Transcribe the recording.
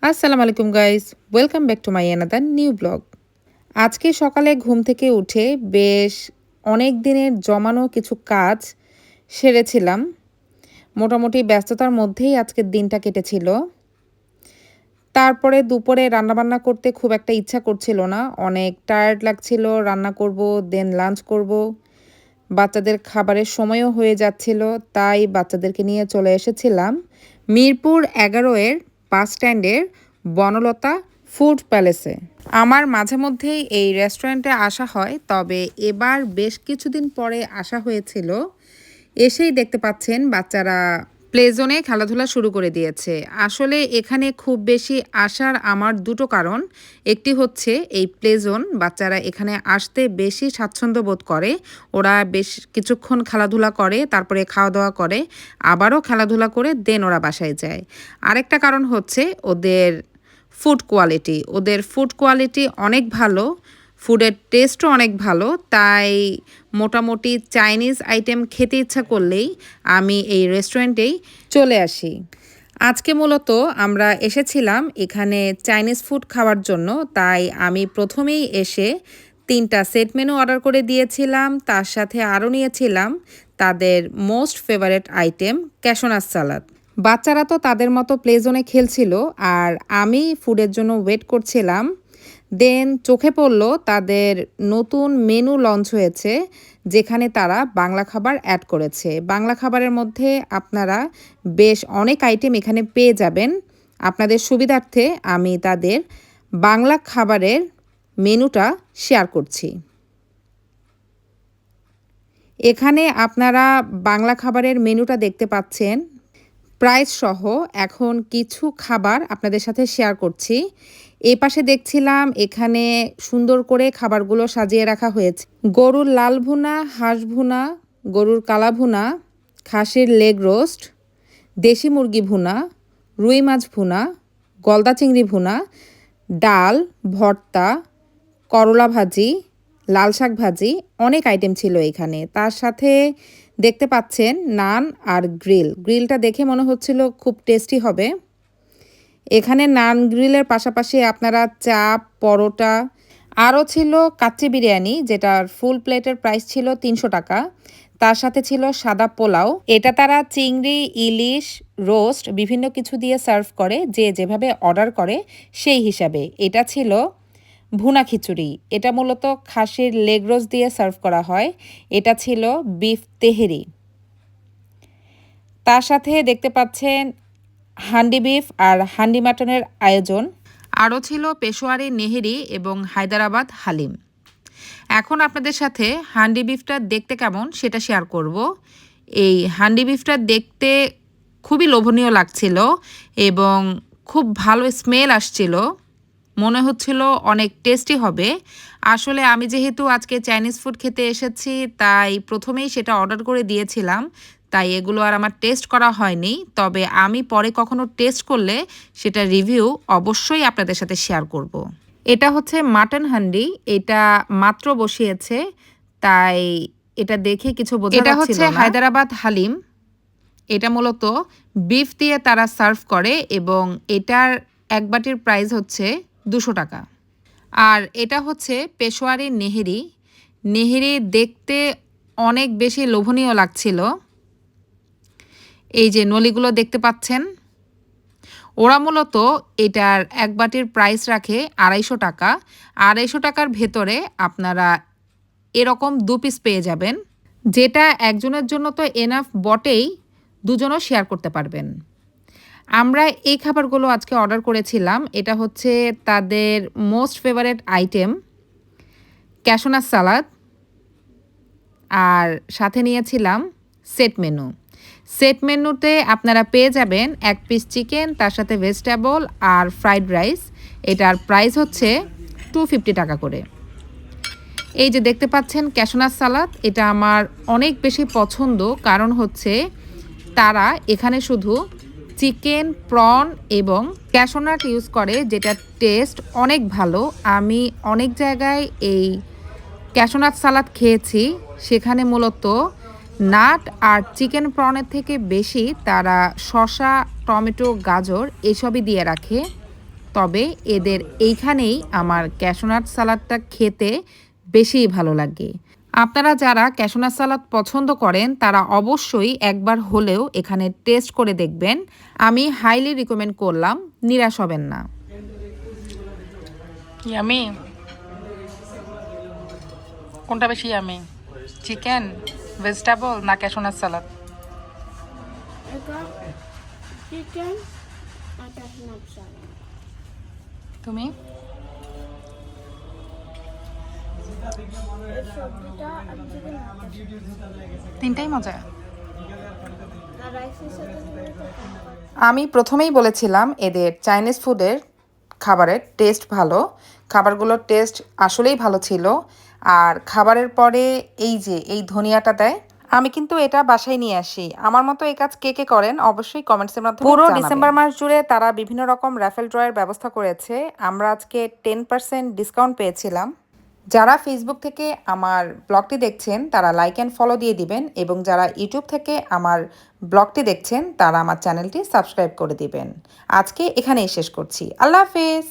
আসসালামু আলাইকুম guys, welcome back to my another new blog. আজকে সকালে ঘুম থেকে উঠে বেশ অনেক দিনের জমানো কিছু কাজ সেরেছিলাম। মোটামুটি ব্যস্ততার মধ্যেই আজকের দিনটা কেটেছিল। তারপরে দুপুরে রান্নাবান্না করতে খুব একটা ইচ্ছা করছিল না, অনেক টায়ার্ড লাগছিল। রান্না করব, দেন লাঞ্চ করব, বাচ্চাদের খাবারের সময়ও হয়ে যাচ্ছিল। তাই বাচ্চাদেরকে নিয়ে চলে এসেছিলাম মিরপুর 11 এর বাস স্ট্যান্ডের বনলতা ফুড প্যালেসে। আমার মাঝে মধ্যেই এই রেস্টুরেন্টে আসা হয়, তবে এবার বেশ কিছুদিন পরে আসা হয়েছিল। এসেই দেখতে পাচ্ছেন বাচ্চারা প্লে জোনে খেলাধুলা শুরু করে দিয়েছে। আসলে এখানে খুব বেশি আসার আমার দুটো কারণ। একটি হচ্ছে এই প্লে জোন, বাচ্চারা এখানে আসতে বেশি স্বাচ্ছন্দ্য বোধ করে। ওরা বেশ কিছুক্ষণ খেলাধুলা করে, তারপরে খাওয়া দাওয়া করে, আবারও খেলাধুলা করে দেন ওরা বাসায় যায়। আরেকটা কারণ হচ্ছে ওদের ফুড কোয়ালিটি অনেক ভালো, ফুডের টেস্টও অনেক ভালো। তাই মোটামুটি চাইনিজ আইটেম খেতে ইচ্ছা করলেই আমি এই রেস্টুরেন্টেই চলে আসি। আজকে মূলত আমরা এসেছিলাম এখানে চাইনিজ ফুড খাওয়ার জন্য। তাই আমি প্রথমেই এসে 3টা সেট মেনু অর্ডার করে দিয়েছিলাম। তার সাথে আরও নিয়েছিলাম তাদের মোস্ট ফেভারেট আইটেম ক্যাশনাস সালাদ। বাচ্চারা তো তাদের মতো প্লে জোনে খেলছিল, আর আমি ফুডের জন্য ওয়েট করছিলাম। দেন চোখে পড়ল তাদের নতুন মেনু লঞ্চ হয়েছে, যেখানে তারা বাংলা খাবার অ্যাড করেছে। বাংলা খাবারের মধ্যে আপনারা বেশ অনেক আইটেম এখানে পেয়ে যাবেন। আপনাদের সুবিধার্থে আমি তাদের বাংলা খাবারের মেনুটা শেয়ার করছি। এখানে আপনারা বাংলা খাবারের মেনুটা দেখতে পাচ্ছেন প্রাইস সহ। এখন কিছু খাবার আপনাদের সাথে শেয়ার করছি। এই পাশে দেখছিলাম এখানে সুন্দর করে খাবারগুলো সাজিয়ে রাখা হয়েছে। গরুর লাল ভুনা, হাঁস ভুনা, গরুর কালা ভুনা, খাসির লেগ রোস্ট, দেশি মুরগি ভুনা, রুই মাছ ভুনা, গলদা চিংড়ি ভুনা, ডাল, ভর্তা, করলা ভাজি, লাল শাক ভাজি, অনেক আইটেম ছিল এখানে। তার সাথে দেখতে পাচ্ছেন নান আর গ্রিলটা দেখে মনে হচ্ছিল খুব টেস্টি হবে। এখানে নান গ্রিলের পাশাপাশি আপনারা চাপ, পরোটা, আরও ছিল কাচ্চি বিরিয়ানি, যেটার ফুল প্লেটের প্রাইস ছিল 300 টাকা। তার সাথে ছিল সাদা পোলাও। এটা তারা চিংড়ি, ইলিশ, রোস্ট বিভিন্ন কিছু দিয়ে সার্ভ করে, যে যেভাবে অর্ডার করে সেই হিসাবে। এটা ছিল ভুনা খিচুড়ি, এটা মূলত খাসির লেগ রোস্ট দিয়ে সার্ভ করা হয়। এটা ছিল বিফ তেহেরি। তার সাথে দেখতে পাচ্ছেন হান্ডি বিফ আর হান্ডি মাটনের আয়োজন। আরও ছিল পেশোয়ারি নেহেরি এবং হায়দ্রাবাদ হালিম। এখন আপনাদের সাথে হান্ডি বিফটা দেখতে কেমন সেটা শেয়ার করব। এই হান্ডি বিফটা দেখতে খুবই লোভনীয় লাগছিল এবং খুব ভালো স্মেল আসছিল, মনে হচ্ছিল অনেক টেস্টি হবে। আসলে আমি যেহেতু আজকে চাইনিজ ফুড খেতে এসেছি, তাই প্রথমেই সেটা অর্ডার করে দিয়েছিলাম। তাই এগুলো আর আমার টেস্ট করা হয়নি, তবে আমি পরে কখনো টেস্ট করলে সেটা রিভিউ অবশ্যই আপনাদের সাথে শেয়ার করব। এটা হচ্ছে মাটন হান্ডি, এটা মাত্র বসিয়েছে, তাই এটা দেখে কিছু বোঝা যাচ্ছিল না। এটা হচ্ছে হায়দ্রাবাদ হালিম। এটা মূলত বিফ দিয়ে তারা সার্ভ করে এবং এটার এক বাটির প্রাইস হচ্ছে 200 টাকা। আর এটা হচ্ছে পেশোয়ারি নেহেরি দেখতে অনেক বেশি লোভনীয় লাগছিল। এই যে নলিগুলো দেখতে পাচ্ছেন, ওরা মূলত এটার এক বাটির প্রাইস রাখে 250 টাকা। 250 টাকার ভেতরে আপনারা এরকম 2 পিস পেয়ে যাবেন, যেটা একজনের জন্য তো এনাফ বটেই, দুজনও শেয়ার করতে পারবেন। আমরা এই খাবারগুলো আজকে অর্ডার করেছিলাম। এটা হচ্ছে তাদের মোস্ট ফেভারেট আইটেম ক্যাশনাস সালাদ, আর সাথে নিয়েছিলাম সেট মেনুতে আপনারা পেয়ে যাবেন 1 পিস চিকেন, তার সাথে ভেজিটেবল আর ফ্রাইড রাইস। এটার প্রাইস হচ্ছে 250 টাকা করে। এই যে দেখতে পাচ্ছেন ক্যাশনাস সালাদ, এটা আমার অনেক বেশি পছন্দ, কারণ হচ্ছে তারা এখানে শুধু চিকেন, প্রন এবং ক্যাশনাট ইউজ করে, যেটা টেস্ট অনেক ভালো। আমি অনেক জায়গায় এই ক্যাশনাট সালাদ খেয়েছি, সেখানে মূলত নাট আর চিকেন প্রনের থেকে বেশি তারা শসা, টমেটো, গাজর এসবই দিয়ে রাখে। তবে এদের এইখানেই আমার ক্যাশনাট সালাদটা খেতে বেশিই ভালো লাগে। আপনারা যারা ক্যাশনাট সালাদ পছন্দ করেন তারা অবশ্যই একবার হলেও এখানে টেস্ট করে দেখবেন। আমি হাইলি রিকমেন্ড করলাম, নিরাশ হবেন না। ইয়ামি, কোনটা বেশি ইয়ামি, চিকেন, ভেজিটেবল না ক্যাশনাট সালাদ? এটা চিকেন আর ক্যাশনাট সালাদ। তুমি? এই সবজিটা আর চিকেন তিনটাই মজা। আর রাইসের সাথে দিলে তো আমি প্রথমেই বলেছিলাম এদের চাইনিজ ফুডের খাবারের টেস্ট ভালো। খাবারগুলোর টেস্ট আসলেই ভালো ছিল। আর খাবারের পরে এই যে এই ধনিয়াটা দেয়, আমি কিন্তু এটা বাসায় নিয়ে আসি। আমার মতো এই কাজ কে কে করেন অবশ্যই কমেন্টসের মাধ্যমে পুরো ডিসেম্বর মাস জুড়ে তারা বিভিন্ন রকম র্যাফেল ড্রয়ের ব্যবস্থা করেছে। আমরা আজকে 10% ডিসকাউন্ট পেয়েছিলাম। যারা ফেসবুক থেকে আমার ব্লগটি দেখছেন তারা লাইক অ্যান্ড ফলো দিয়ে দিবেন, এবং যারা ইউটিউব থেকে আমার ব্লগটি দেখছেন তারা আমার চ্যানেলটি সাবস্ক্রাইব করে দিবেন। আজকে এখানেই শেষ করছি। আল্লাহ হাফেজ।